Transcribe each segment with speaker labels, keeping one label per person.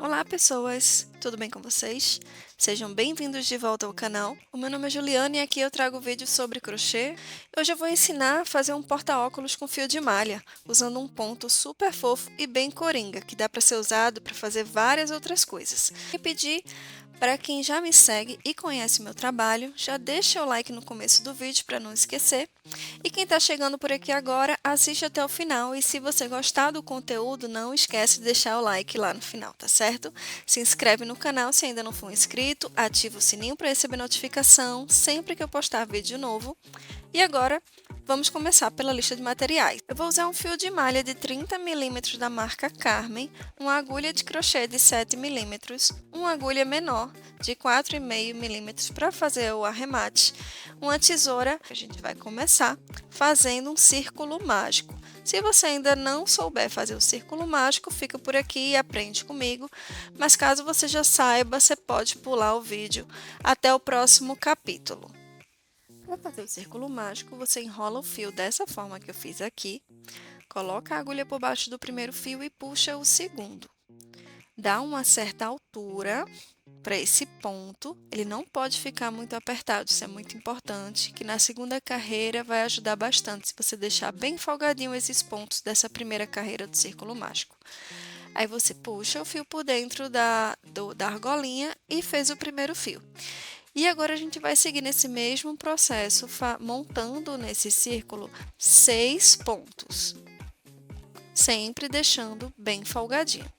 Speaker 1: Olá, pessoas! Tudo bem com vocês? Sejam bem-vindos de volta ao canal. O meu nome é Juliana e aqui eu trago vídeos sobre crochê. Hoje eu vou ensinar a fazer um porta-óculos com fio de malha, usando um ponto super fofo e bem coringa, que dá para ser usado para fazer várias outras coisas. E pedir para quem já me segue e conhece meu trabalho, já deixa o like no começo do vídeo para não esquecer. E quem está chegando por aqui agora, assiste até o final e se você gostar do conteúdo, não esquece de deixar o like lá no final, tá certo? Se inscreve no canal se ainda não for inscrito, ativa o sininho para receber notificação sempre que eu postar vídeo novo. E agora, vamos começar pela lista de materiais. Eu vou usar um fio de malha de 30 mm da marca Carmen, uma agulha de crochê de 7 mm, uma agulha menor de 4,5 mm para fazer o arremate, uma tesoura, que a gente vai começar fazendo um círculo mágico. Se você ainda não souber fazer o círculo mágico, fica por aqui e aprende comigo, mas caso você já saiba, você pode pular o vídeo até o próximo capítulo. Para fazer o círculo mágico, você enrola o fio dessa forma que eu fiz aqui, coloca a agulha por baixo do primeiro fio e puxa o segundo. Dá uma certa altura para esse ponto, ele não pode ficar muito apertado, isso é muito importante, que na segunda carreira vai ajudar bastante se você deixar bem folgadinho esses pontos dessa primeira carreira do círculo mágico. Aí você puxa o fio por dentro da argolinha e fez o primeiro fio. E agora a gente vai seguir nesse mesmo processo, montando nesse círculo 6 pontos, sempre deixando bem folgadinho.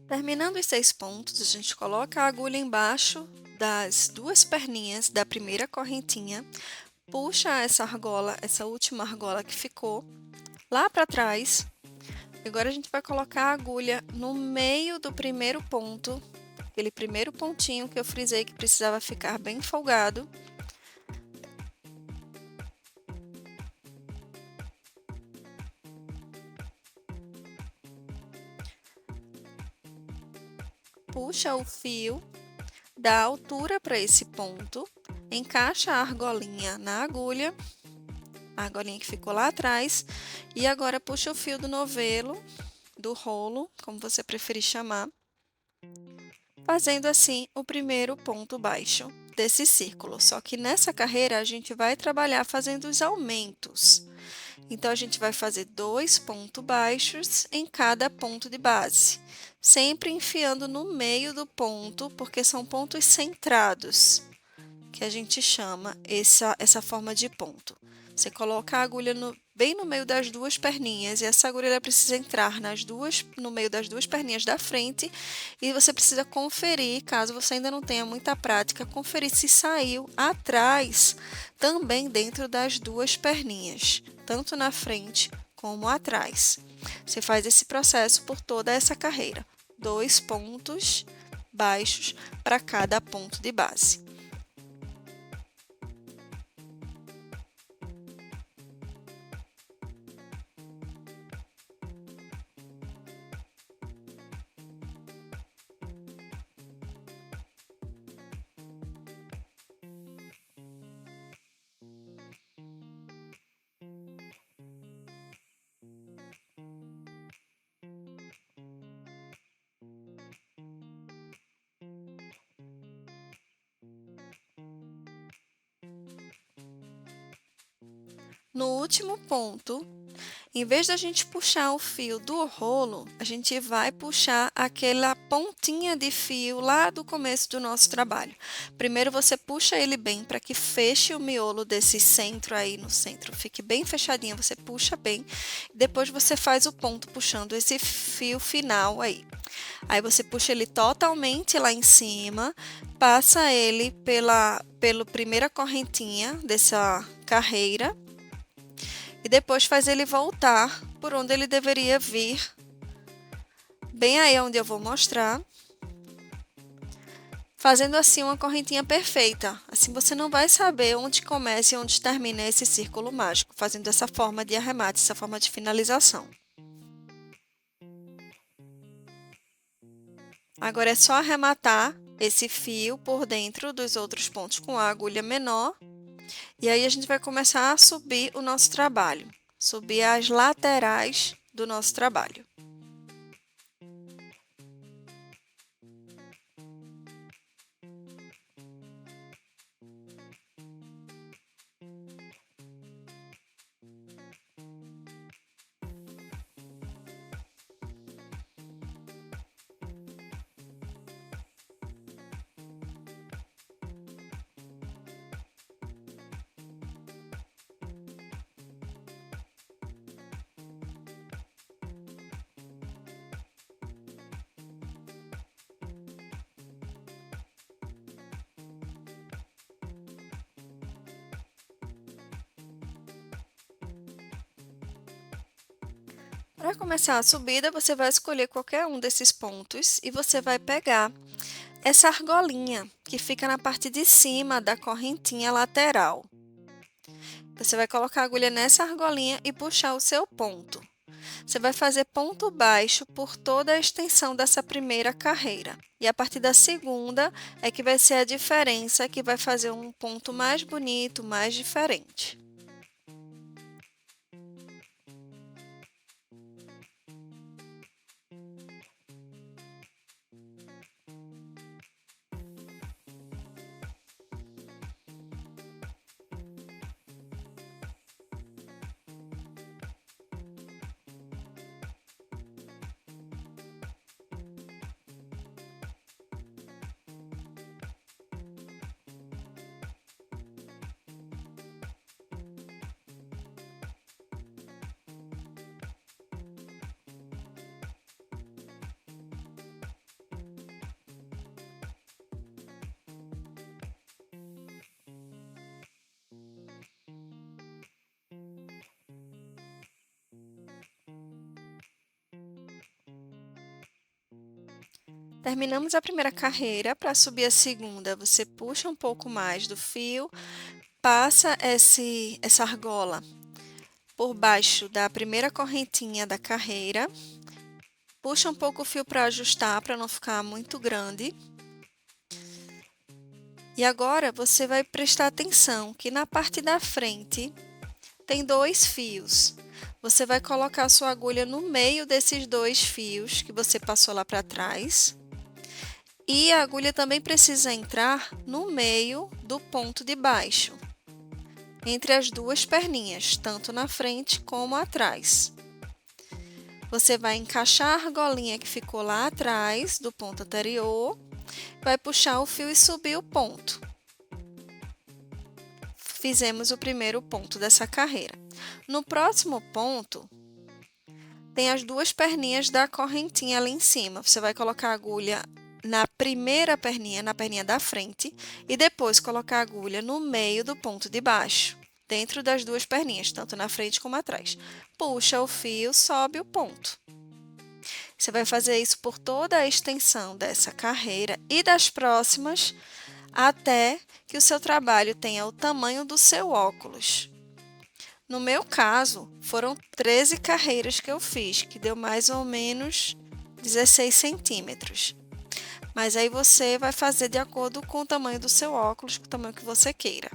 Speaker 1: Terminando os 6 pontos, a gente coloca a agulha embaixo das duas perninhas da primeira correntinha, puxa essa argola, essa última argola que ficou, lá para trás. Agora a gente vai colocar a agulha no meio do primeiro ponto, aquele primeiro pontinho que eu frisei que precisava ficar bem folgado. Puxa o fio, dá altura para esse ponto, encaixa a argolinha na agulha, a argolinha que ficou lá atrás, e agora puxa o fio do novelo, do rolo, como você preferir chamar, fazendo assim o primeiro ponto baixo desse círculo. Só que nessa carreira a gente vai trabalhar fazendo os aumentos. Então, a gente vai fazer 2 pontos baixos em cada ponto de base, sempre enfiando no meio do ponto, porque são pontos centrados, que a gente chama essa forma de ponto. Você coloca a agulha bem no meio das duas perninhas, e essa agulha ela precisa entrar no meio das duas perninhas da frente, e você precisa conferir, caso você ainda não tenha muita prática, conferir se saiu atrás, também dentro das duas perninhas, tanto na frente como atrás. Você faz esse processo por toda essa carreira, 2 pontos baixos para cada ponto de base. No último ponto, Em vez da gente puxar o fio do rolo, a gente vai puxar aquela pontinha de fio lá do começo do nosso trabalho. Primeiro você puxa ele bem para que feche o miolo desse centro aí no centro, fique bem fechadinho, você puxa bem. Depois você faz o ponto puxando esse fio final aí. Aí você puxa ele totalmente lá em cima, passa ele pela primeira correntinha dessa carreira e depois faz ele voltar por onde ele deveria vir, bem aí onde eu vou mostrar, fazendo assim uma correntinha perfeita. Assim você não vai saber onde começa e onde termina esse círculo mágico, fazendo essa forma de arremate, essa forma de finalização. Agora é só arrematar esse fio por dentro dos outros pontos com a agulha menor. E aí a gente vai começar a subir o nosso trabalho, subir as laterais do nosso trabalho. Para começar a subida, você vai escolher qualquer um desses pontos e você vai pegar essa argolinha que fica na parte de cima da correntinha lateral. Você vai colocar a agulha nessa argolinha e puxar o seu ponto. Você vai fazer ponto baixo por toda a extensão dessa primeira carreira. E a partir da segunda é que vai ser a diferença que vai fazer um ponto mais bonito, mais diferente. Terminamos a primeira carreira, para subir a segunda, você puxa um pouco mais do fio, passa essa argola por baixo da primeira correntinha da carreira, puxa um pouco o fio para ajustar, para não ficar muito grande. E agora você vai prestar atenção que na parte da frente tem dois fios. Você vai colocar a sua agulha no meio desses dois fios que você passou lá para trás. E a agulha também precisa entrar no meio do ponto de baixo, entre as duas perninhas, tanto na frente como atrás. Você vai encaixar a argolinha que ficou lá atrás do ponto anterior, vai puxar o fio e subir o ponto. Fizemos o primeiro ponto dessa carreira. No próximo ponto, tem as duas perninhas da correntinha ali em cima. Você vai colocar a agulha na primeira perninha, na perninha da frente, e depois colocar a agulha no meio do ponto de baixo, dentro das duas perninhas, tanto na frente como atrás. Puxa o fio, sobe o ponto. Você vai fazer isso por toda a extensão dessa carreira e das próximas, até que o seu trabalho tenha o tamanho do seu óculos. No meu caso, foram 13 carreiras que eu fiz, que deu mais ou menos 16 centímetros. Mas aí você vai fazer de acordo com o tamanho do seu óculos, com o tamanho que você queira.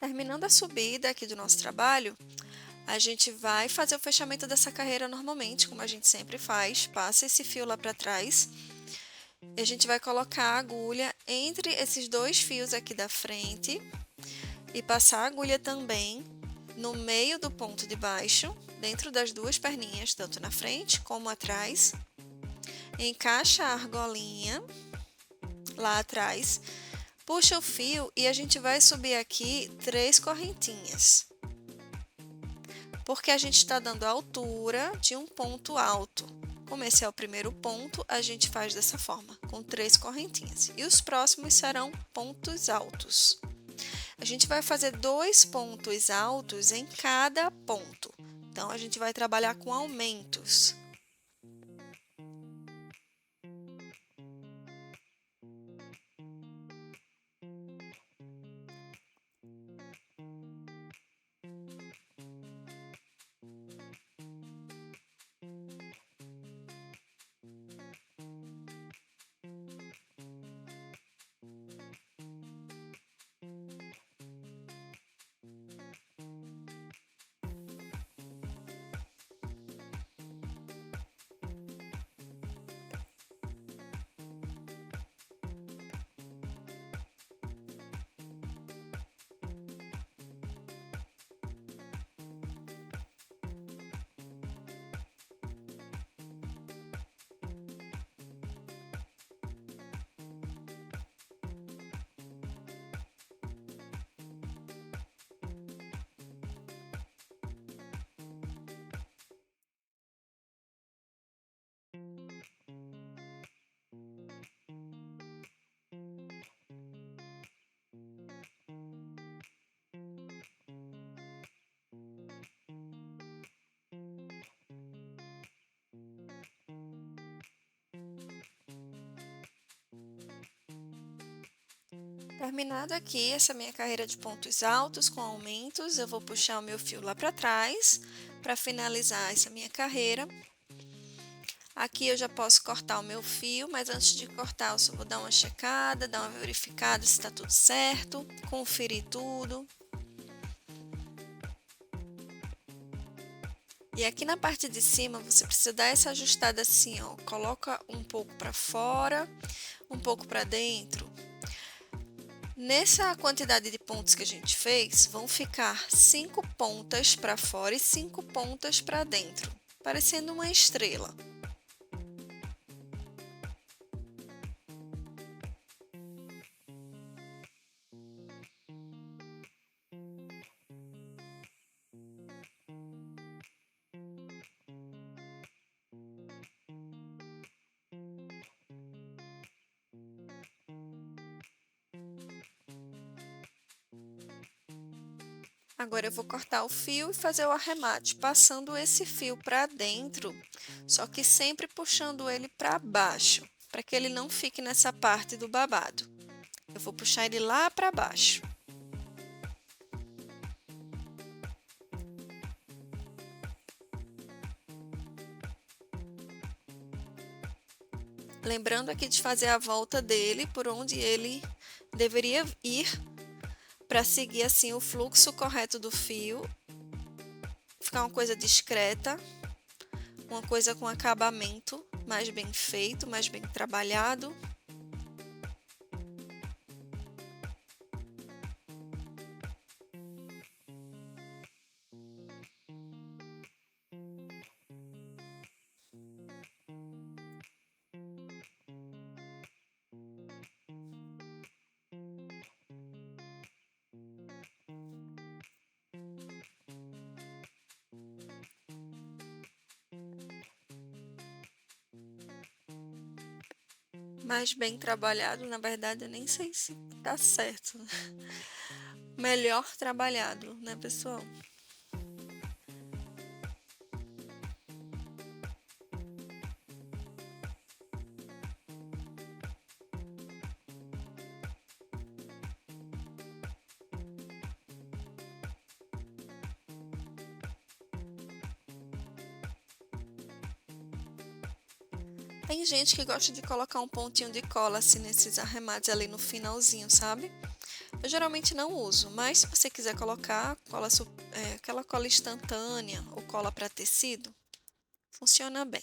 Speaker 1: Terminando a subida aqui do nosso trabalho, a gente vai fazer o fechamento dessa carreira normalmente, como a gente sempre faz. Passa esse fio lá para trás e a gente vai colocar a agulha entre esses dois fios aqui da frente e passar a agulha também no meio do ponto de baixo, dentro das duas perninhas, tanto na frente como atrás. Encaixa a argolinha lá atrás, puxa o fio e a gente vai subir aqui 3 correntinhas, porque a gente está dando a altura de um ponto alto. Como esse é o primeiro ponto, a gente faz dessa forma, com 3 correntinhas. E os próximos serão pontos altos. A gente vai fazer 2 pontos altos em cada ponto. Então, a gente vai trabalhar com aumentos. Terminado aqui essa minha carreira de pontos altos com aumentos, eu vou puxar o meu fio lá para trás para finalizar essa minha carreira. Aqui eu já posso cortar o meu fio, mas antes de cortar eu só vou dar uma checada, dar uma verificada se está tudo certo, conferir tudo. E aqui na parte de cima você precisa dar essa ajustada assim, ó, coloca um pouco para fora, um pouco para dentro. Nessa quantidade de pontos que a gente fez, vão ficar 5 pontas para fora e 5 pontas para dentro, parecendo uma estrela. Agora eu vou cortar o fio e fazer o arremate, passando esse fio para dentro, só que sempre puxando ele para baixo, para que ele não fique nessa parte do babado. Eu vou puxar ele lá para baixo. Lembrando aqui de fazer a volta dele por onde ele deveria ir, para seguir assim o fluxo correto do fio, ficar uma coisa discreta, uma coisa com acabamento mais bem feito, mais bem trabalhado. Mais bem trabalhado, na verdade, eu nem sei se tá certo. Melhor trabalhado, né, pessoal? Tem gente que gosta de colocar um pontinho de cola assim nesses arremates ali no finalzinho, sabe? Eu geralmente não uso, mas se você quiser colocar aquela cola instantânea ou cola para tecido, funciona bem.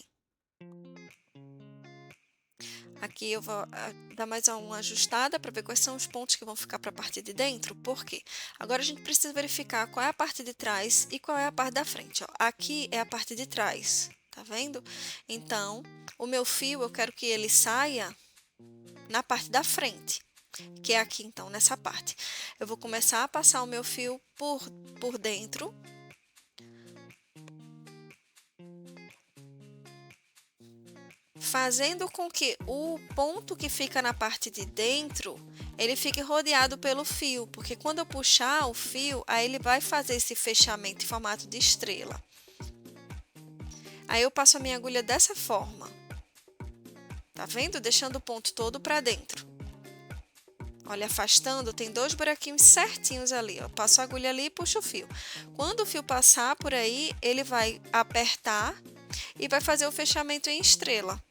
Speaker 1: Aqui eu vou dar mais uma ajustada para ver quais são os pontos que vão ficar para a parte de dentro. Por quê? Agora a gente precisa verificar qual é a parte de trás e qual é a parte da frente. Ó. Aqui é a parte de trás, tá vendo? Então, o meu fio eu quero que ele saia na parte da frente, que é aqui então, nessa parte. Eu vou começar a passar o meu fio por dentro. Fazendo com que o ponto que fica na parte de dentro, ele fique rodeado pelo fio, porque quando eu puxar o fio, aí ele vai fazer esse fechamento em formato de estrela. Aí eu passo a minha agulha dessa forma, tá vendo? Deixando o ponto todo para dentro. Olha, afastando, tem 2 buraquinhos certinhos ali, ó. Eu passo a agulha ali e puxo o fio. Quando o fio passar por aí, ele vai apertar e vai fazer o fechamento em estrela.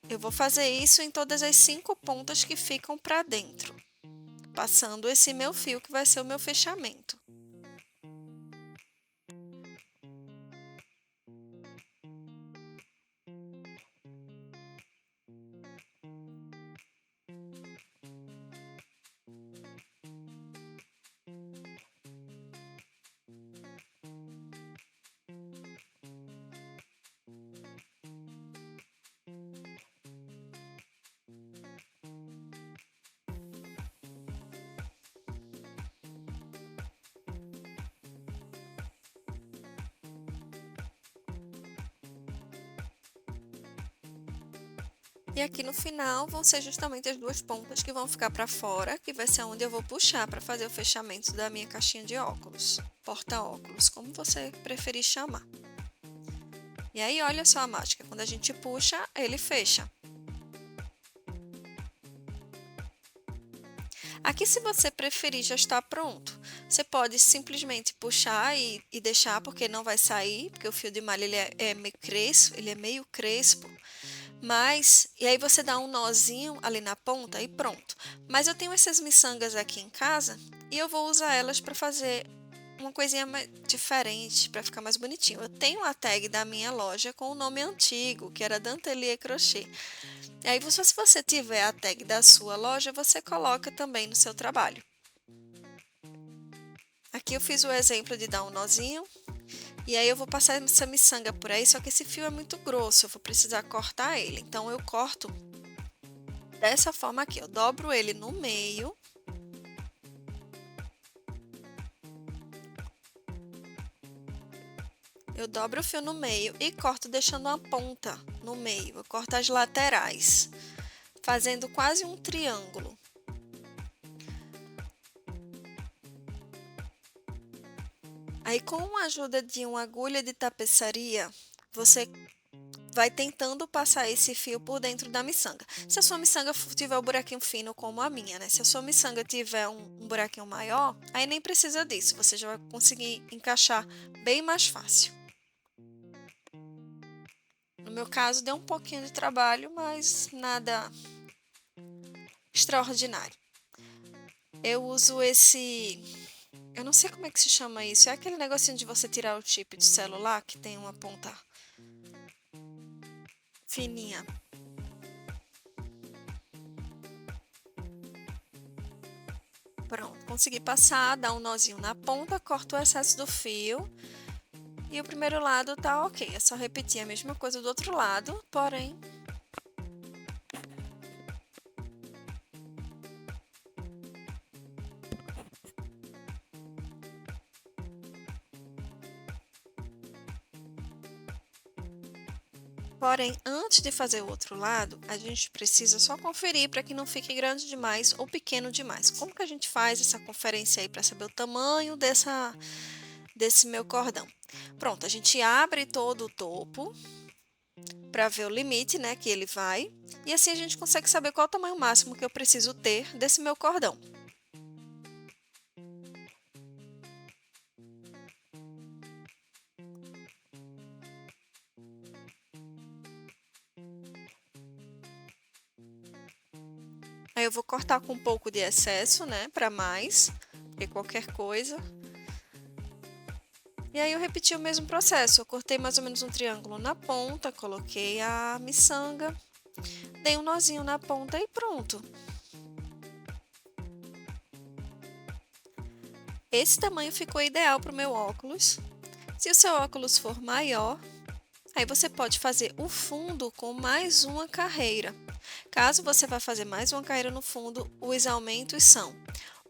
Speaker 1: Eu vou fazer isso em todas as 5 pontas que ficam para dentro, passando esse meu fio que vai ser o meu fechamento. E aqui no final vão ser justamente as 2 pontas que vão ficar para fora, que vai ser onde eu vou puxar para fazer o fechamento da minha caixinha de óculos, porta-óculos, como você preferir chamar. E aí, olha só a mágica, quando a gente puxa, ele fecha. Aqui, se você preferir, já está pronto. Você pode simplesmente puxar e deixar, porque não vai sair, porque o fio de malha ele é meio crespo. E aí você dá um nozinho ali na ponta e pronto. Mas eu tenho essas miçangas aqui em casa e eu vou usar elas para fazer uma coisinha diferente, para ficar mais bonitinho. Eu tenho a tag da minha loja com o nome antigo, que era Dentelier Crochê. E aí, se você tiver a tag da sua loja, você coloca também no seu trabalho. Aqui eu fiz o exemplo de dar um nozinho. E aí eu vou passar essa miçanga por aí, só que esse fio é muito grosso, eu vou precisar cortar ele. Então eu corto dessa forma aqui, eu dobro ele no meio. Eu dobro o fio no meio e corto deixando uma ponta no meio. Eu corto as laterais, fazendo quase um triângulo. Aí, com a ajuda de uma agulha de tapeçaria, você vai tentando passar esse fio por dentro da miçanga. Se a sua miçanga tiver o buraquinho fino como a minha, né? Se a sua miçanga tiver um buraquinho maior, aí nem precisa disso, você já vai conseguir encaixar bem mais fácil. No meu caso, deu um pouquinho de trabalho, mas nada extraordinário. Eu uso eu não sei como é que se chama isso, é aquele negocinho de você tirar o chip do celular, que tem uma ponta fininha. Pronto, consegui passar, dar um nozinho na ponta, corto o excesso do fio e o primeiro lado tá ok. É só repetir a mesma coisa do outro lado, porém, antes de fazer o outro lado, a gente precisa só conferir para que não fique grande demais ou pequeno demais. Como que a gente faz essa conferência aí para saber o tamanho desse meu cordão? Pronto, a gente abre todo o topo para ver o limite, né, que ele vai, e assim a gente consegue saber qual é o tamanho máximo que eu preciso ter desse meu cordão. Aí eu vou cortar com um pouco de excesso, né, para mais, porque qualquer coisa. E aí eu repeti o mesmo processo, eu cortei mais ou menos um triângulo na ponta, coloquei a miçanga, dei um nozinho na ponta e pronto. Esse tamanho ficou ideal para o meu óculos. Se o seu óculos for maior, aí você pode fazer o fundo com mais uma carreira. Caso você vá fazer mais uma carreira no fundo, os aumentos são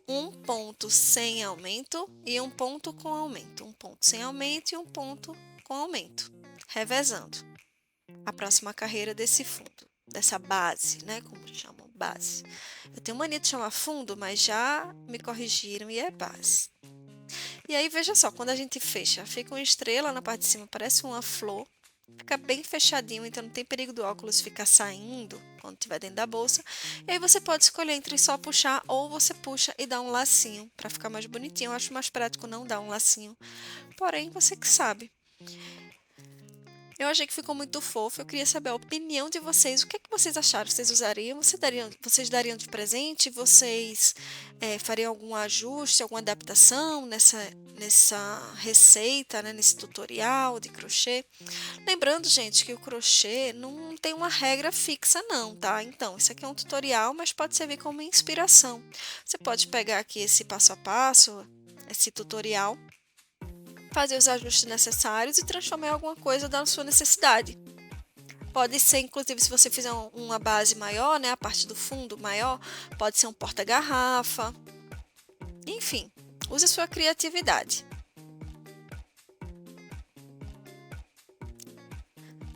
Speaker 1: um ponto sem aumento e um ponto com aumento. Um ponto sem aumento e um ponto com aumento, revezando a próxima carreira desse fundo, dessa base, né? Como chamam, base. Eu tenho mania de chamar fundo, mas já me corrigiram e é base. E aí, veja só, quando a gente fecha, fica uma estrela na parte de cima, parece uma flor, fica bem fechadinho, então não tem perigo do óculos ficar saindo quando estiver dentro da bolsa. E aí você pode escolher entre só puxar ou você puxa e dá um lacinho para ficar mais bonitinho. Eu acho mais prático não dar um lacinho, porém você que sabe. Eu achei que ficou muito fofo. Eu queria saber a opinião de vocês. O que é que vocês acharam? Vocês usariam? Vocês dariam de presente? Vocês fariam algum ajuste, alguma adaptação nessa receita, né? Nesse tutorial de crochê? Lembrando, gente, que o crochê não tem uma regra fixa, não, tá? Então, isso aqui é um tutorial, mas pode servir como inspiração. Você pode pegar aqui esse passo a passo, esse tutorial, fazer os ajustes necessários e transformar em alguma coisa da sua necessidade. Pode ser, inclusive, se você fizer uma base maior, né, a parte do fundo maior, pode ser um porta-garrafa. Enfim, use a sua criatividade.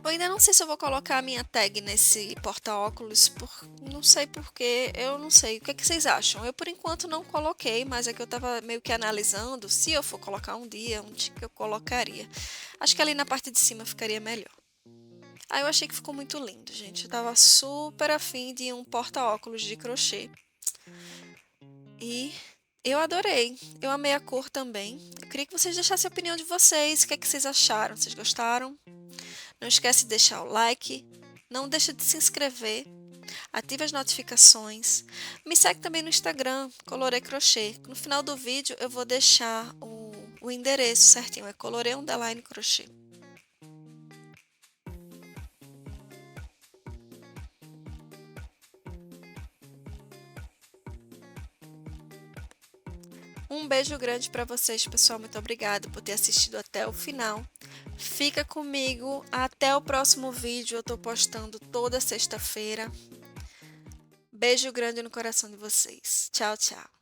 Speaker 1: Eu ainda não sei se eu vou colocar a minha tag nesse porta-óculos, não sei porquê, eu não sei. O que é que vocês acham? Eu, por enquanto, não coloquei, mas é que eu estava meio que analisando. Se eu for colocar um dia, onde que eu colocaria? Acho que ali na parte de cima ficaria melhor. Aí eu achei que ficou muito lindo, gente. Eu tava super afim de um porta-óculos de crochê. E eu adorei. Eu amei a cor também. Eu queria que vocês deixassem a opinião de vocês. O que é que vocês acharam? Vocês gostaram? Não esquece de deixar o like. Não deixa de se inscrever. Ative as notificações. Me segue também no Instagram, Colorê Crochê. No final do vídeo eu vou deixar o endereço certinho. É Colorê_Crochê. Um beijo grande para vocês, pessoal. Muito obrigada por ter assistido até o final. Fica comigo até o próximo vídeo. Eu estou postando toda sexta-feira. Beijo grande no coração de vocês. Tchau, tchau.